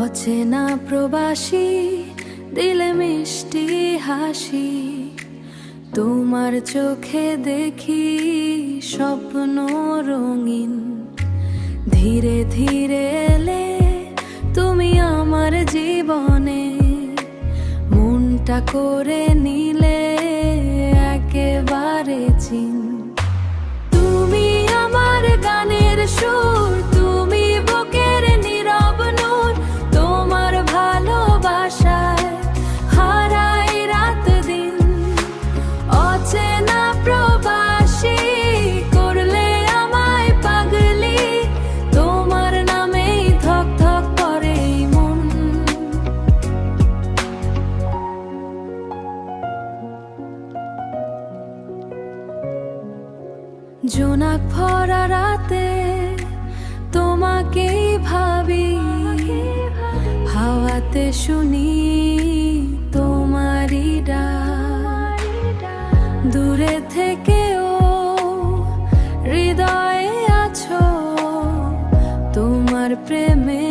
অচেনা প্রবাসী দিলে মিষ্টি হাসি, তোমার চোখে দেখি স্বপ্ন রঙিন। ধীরে ধীরে এলে তুমি আমার জীবনে, মনটা করে নিলে একেবারে চিন। তুমি আমার গানের সুর, তুমি বুকের নীরব নূর, তোমার ভালোবাসায় হারাই রাত দিন। অচেনা প্রবাসী করলে আমায় পাগলি, তোমার নামেই ধক ধক করে মন। জোনাক ভরা রাতে তোমাকেই ভাবি, হাওয়াতে শুনি তোমারই ডাক। দূরে থেকেও হৃদয়ে আছো, তোমার প্রেমে